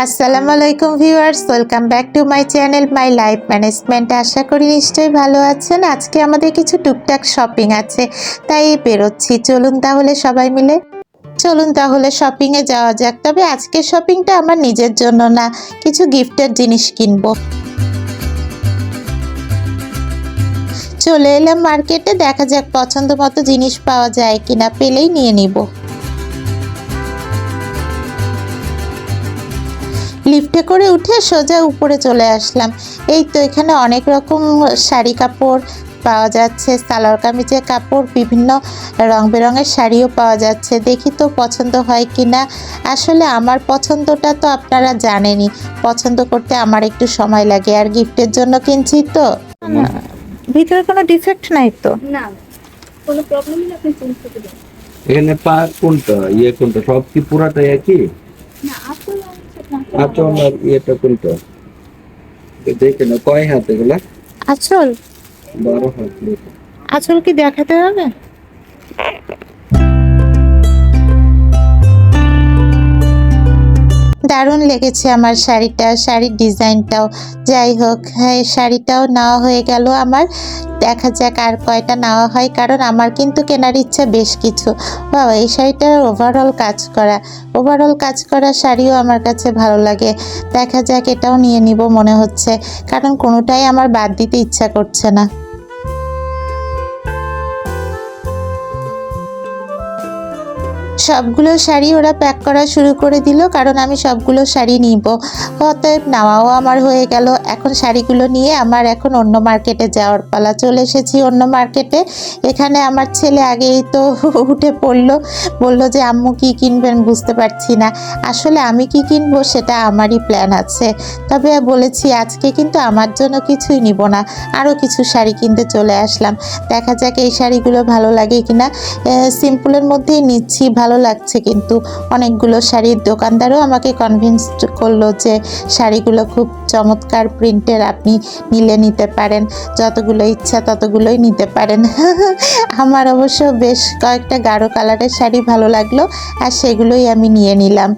আসসালামু আলাইকুম viewers, welcome back to my channel my life management. আশা করি নিশ্চয়ই ভালো আছেন। আজকে আমাদের কিছু টুকটাক শপিং আছে, তাই বেরোচ্ছি। চলুন তাহলে শপিংয়ে যাওয়া যাক। তবে আজকের শপিংটা আমার নিজের জন্য না, কিছু গিফটের জিনিস কিনবো। চলে এলাম মার্কেটে, দেখা যাক পছন্দ মতো জিনিস পাওয়া যায় কিনা, পেলেই নিয়ে নিব। লিফটে করে উঠে সোজা উপরে চলে আসলাম। এই তো এখানে অনেক রকম শাড়ি কাপড় পাওয়া যাচ্ছে, সালোয়ার কামিজের কাপড়, বিভিন্ন রং বেরঙের শাড়িও পাওয়া যাচ্ছে। দেখি তো পছন্দ হয় কিনা। আসলে আমার পছন্দটা তো আপনারা জানেনই, পছন্দ করতে আমার একটু সময় লাগে, আর গিফটের জন্য কিনছি তো। ভিতরে কোনো ডিফেক্ট নাই তো? না, কোনো প্রবলেম নেই, আপনি চেঞ্জ করতে পারেন। এখানে পা কোনটা কোনটা সব কি পুরাটাই একই? না, আসল আঁচল আর কোনটা দেখে না, কয় হাত এগুলা? আঁচল? 12 হাত। আঁচল কি দেখাতে হবে? দারুণ লেগেছে আমার শাড়িটা, শাড়ির ডিজাইনটাও। যাই হোক, হ্যাঁ, শাড়িটাও নেওয়া হয়ে গেল আমার। দেখা যাক আর কয়টা নেওয়া হয়, কারণ আমার কিন্তু কেনার ইচ্ছা বেশ কিছু। বাবা, এই শাড়িটার ওভারঅল কাজ করা শাড়িও আমার কাছে ভালো লাগে। দেখা যাক, এটাও নিয়ে নিব মনে হচ্ছে, কারণ কোনোটাই আমার বাদ দিতে ইচ্ছা করছে না। সবগুলো শাড়ি ওরা প্যাক করা শুরু করে দিল, কারণ আমি সবগুলো শাড়ি নিব। অতএব নেওয়াও আমার হয়ে গেল। এখন শাড়িগুলো নিয়ে আমার এখন অন্য মার্কেটে যাওয়ার পালা। চলে এসেছি অন্য মার্কেটে। এখানে আমার ছেলে আগেই তো উঠে পড়লো, বলল যে আম্মু কি কিনবেন বুঝতে পারছি না। আসলে আমি কি কিনবো সেটা আমারই প্ল্যান আছে, তবে বলেছি আজকে কিন্তু আমার জন্য কিছুই নিব না, আরও কিছু শাড়ি কিনতে চলে আসলাম। দেখা যাক এই শাড়িগুলো ভালো লাগে কিনা। সিম্পলের মধ্যেই নিচ্ছি, ভালো লাগছে কিন্তু অনেকগুলো শাড়ির। দোকানদারও আমাকে কনভিন্স করলো যে শাড়িগুলো খুব চমৎকার প্রিন্টের, আপনি নিতে পারেন, যতগুলো ইচ্ছা ততগুলোই নিতে পারেন। আমার অবশ্য বেশ কয়েকটা গাঢ় কালারের শাড়ি ভালো লাগলো, আর সেগুলোই আমি নিয়ে নিলাম।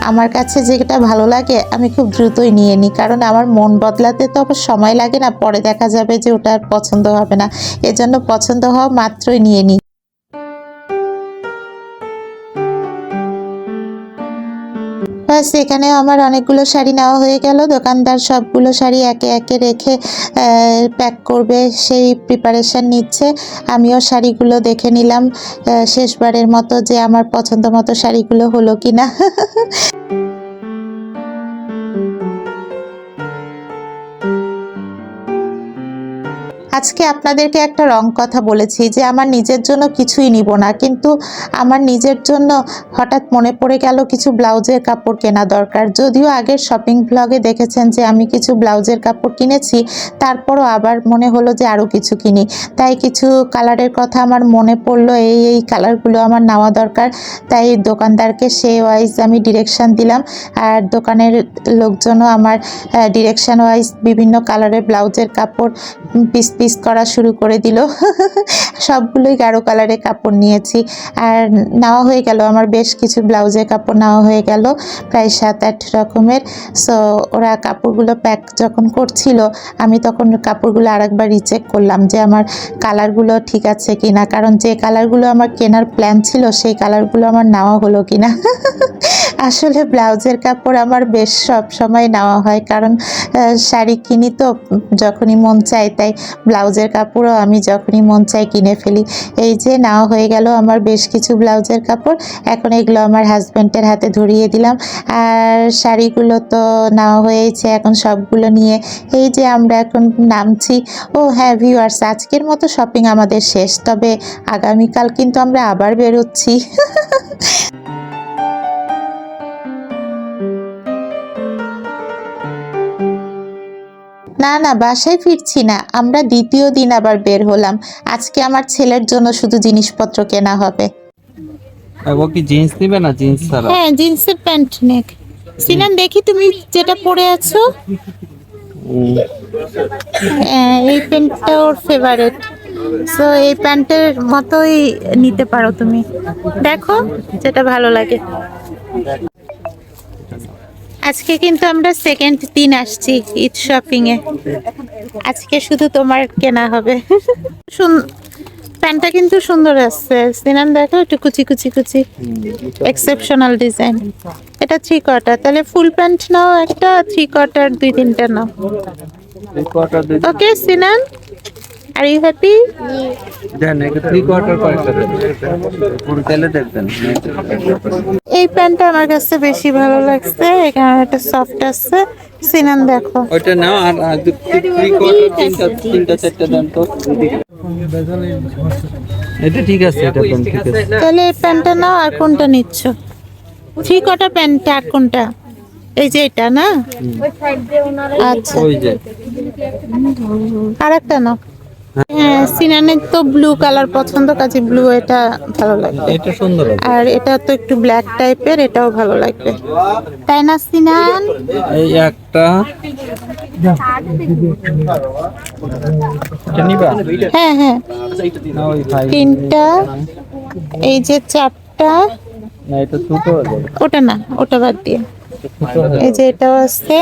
আমার কাছে যেটা ভালো লাগে আমি খুব দ্রুতই নিয়ে নিই, কারণ আমার মন বদলাতে তো আবার সময় লাগে না, পরে দেখা যাবে যে ওটা আর পছন্দ হবে না। এজন্য পছন্দ হওয়া মাত্রই নিয়ে নিই। ব্যাস, এখানেও আমার অনেকগুলো শাড়ি নেওয়া হয়ে গেল। দোকানদার সবগুলো শাড়ি একে একে রেখে প্যাক করবে সেই প্রিপারেশন নিচ্ছে। আমিও শাড়িগুলো দেখে নিলাম শেষবারের মতো, যে আমার পছন্দ মতো শাড়িগুলো হলো কিনা। আজকে আপনাদেরকে একটা রং কথা বলেছি যে আমার নিজের জন্য কিছুই নিব না, কিন্তু আমার নিজের জন্য হঠাৎ মনে পড়ে গেল কিছু ব্লাউজের কাপড় কেনা দরকার। যদিও আগের শপিং ব্লগে দেখেছেন যে আমি কিছু ব্লাউজের কাপড় কিনেছি, তারপরও আবার মনে হলো যে আরও কিছু কিনি। তাই কিছু কালারের কথা আমার মনে পড়লো, এই কালারগুলো আমার নেওয়া দরকার। তাই দোকানদারকে সে ওয়াইজ আমি ডিরেকশান দিলাম, আর দোকানের লোকজনও আমার ডিরেকশান ওয়াইজ বিভিন্ন কালারের ব্লাউজের কাপড় পিস পিস করা শুরু করে দিল। সবগুলোই গাঢ় কালারের কাপড় নিয়েছি, আর নেওয়া হয়ে গেল আমার বেশ কিছু ব্লাউজের কাপড় নেওয়া হয়ে গেল, প্রায় 7-8 রকমের। সো ওরা কাপড়গুলো প্যাক যখন করছিল, আমি তখন কাপড়গুলো আরেকবার রিচেক করলাম যে আমার কালারগুলো ঠিক আছে কিনা, কারণ যে কালারগুলো আমার কেনার প্ল্যান ছিল সেই কালারগুলো আমার নেওয়া হলো কিনা। আসলে ব্লাউজের কাপড় আমার বেশ সব সময় নেওয়া হয়, কারণ শাড়ি কিনি তো যখনই মন চায়, তাই ব্লাউজের কাপড়ও আমি যখনই মন চাই কিনে ফেলি। এই যে নেওয়া হয়ে গেল আমার বেশ কিছু ব্লাউজের কাপড়। এখন এগুলো আমার হাজব্যান্ডের হাতে ধরিয়ে দিলাম, আর শাড়িগুলো তো নেওয়া হয়েছে। এখন সবগুলো নিয়ে এই যে আমরা এখন নামছি। ও হ্যাঁ ভিউয়ার্স, আজকের মতো শপিং আমাদের শেষ, তবে আগামীকাল কিন্তু আমরা আবার বেরোচ্ছি। না, বাসায় ফিরছি না, আমরা দ্বিতীয় দিন আবার বের হলাম। আজকে আমার ছেলের জন্য শুধু জিনিসপত্র কেনা হবে। ও কি জিন্স নিবে না জিন্স ছাড়া? হ্যাঁ, জিন্সের প্যান্ট নেক। সিনান, দেখি তুমি যেটা পরে আছো, এই প্যান্টটা ওর ফেভারিট। সো এই প্যান্টের মতোই নিতে পারো তুমি, দেখো যেটা ভালো লাগে। আজকে কিন্তু আমরা সেকেন্ড দিন আসছি ঈদ শপিং এ। আজকে শুধু তোমার কেনা হবে। প্যান্টটা কিন্তু সুন্দর আছে, সিনান দেখো একটু কুচি কুচি কুচি, এক্সেপশনাল ডিজাইন। এটা 3/4, তাহলে ফুল প্যান্ট নাও একটা, 3/4 2-3টা নাও। ওকে সিনান, আর ইউ হ্যাপি? দেন একটা 3/4 কয়েকটা দেন, পুরো তেলে দেখবেন। এই প্যান্টটা আমার কাছে বেশি ভালো লাগছে, এখানে একটা সফট আছে। সিনান দেখো ওইটা নাও, আর 3/4 তিনটা চারটা দেন তো। এটা ঠিক আছে, এটা কোন ঠিক আছে। তাহলে এই প্যান্টটা নাও, আর কোনটা নিচ্ছ? 3/4 প্যান্টটা আর কোনটা? এই যে এটা না? আচ্ছা, ওই যে আর একটা নাও। হ্যাঁ, সিনানের তো ব্লু কালার পছন্দ, কাজে ব্লু এটা ভালো লাগবে। এটা সুন্দর আছে। আর এটা তো একটু ব্ল্যাক টাইপের, এটাও ভালো লাগবে, তাই না সিনান? এই একটা এটা নিবা? হ্যাঁ হ্যাঁ, না ওই ভাই 3টা, এই যে 4টা। না, এটা ছোট আছে। ওটা না, ওটা বাদ দিয়ে এই যে এটাও আছে,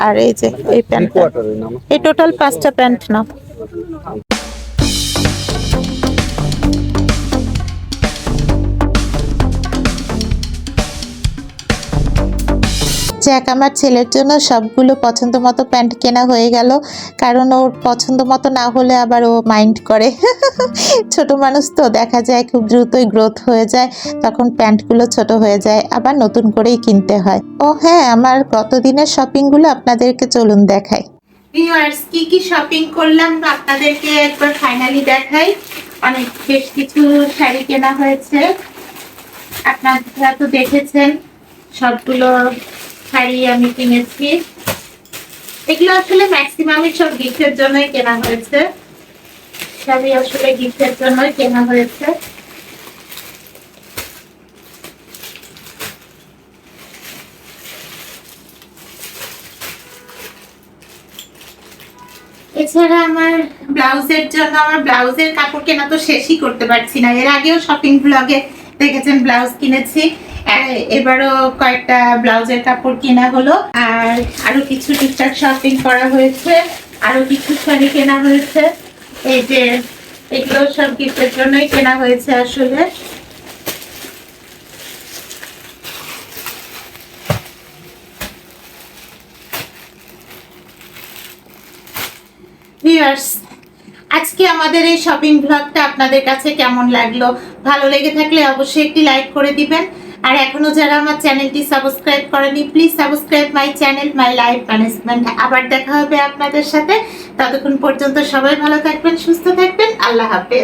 আর এই যে এই প্যান্টটা। কোয়ার্টারের নাম এই টোটাল 5টা প্যান্ট নাও। জ্যাক আমার ছেলের জন্য সবগুলো পছন্দ মতো প্যান্ট কেনা হয়ে গেল, কারণ ওর পছন্দ মতো না হলে আবার ও মাইন্ড করে। ছোট মানুষ তো, দেখা যায় খুব দ্রুতই গ্রোথ হয়ে যায়, তখন প্যান্টগুলো ছোট হয়ে যায়, আবার নতুন করেই কিনতে হয়। ও হ্যাঁ, আমার গতদিনের শপিংগুলো আপনাদেরকে চলুন দেখাই। ভিউয়ার্স, কি কি শপিং করলাম আপনাদেরকে একবার ফাইনালি দেখাই। অনেক বেশ কিছু শাড়ি কেনা হয়েছে, আপনারা তো দেখেছেন সবগুলো শাড়ি আমি কিনেছি। এগুলো আসলে ম্যাক্সিমামই সব গিফটের জন্যই কেনা হয়েছে, সবই আসলে গিফটের জন্যই কেনা হয়েছে। এছাড়া আমার ব্লাউজের জন্য, আমার ব্লাউজের কাপড় কেনা তো শেষই করতে পারছি না। এর আগেও শপিং ব্লগে দেখেছেন ব্লাউজ কিনেছি, এবারও কয়েকটা ব্লাউজের কাপড় কেনা হলো, আর আরো কিছু টুকটাক শপিং করা হয়েছে, আরো কিছু শাড়ি কেনা হয়েছে। এই যে এগুলো সব গিফটের জন্যই কেনা হয়েছে আসলে। ভিউয়ার্স, আজকে আমাদের এই শপিং ব্লগটা আপনাদের কাছে কেমন লাগলো? ভালো লেগে থাকলে অবশ্যই একটি লাইক করে দিবেন, আর এখনো যারা আমার চ্যানেলটি সাবস্ক্রাইব করেনি, please subscribe my channel my life management. আবার দেখা হবে আপনাদের সাথে, ততক্ষণ পর্যন্ত সবাই ভালো থাকবেন, সুস্থ থাকবেন। আল্লাহ হাফেজ।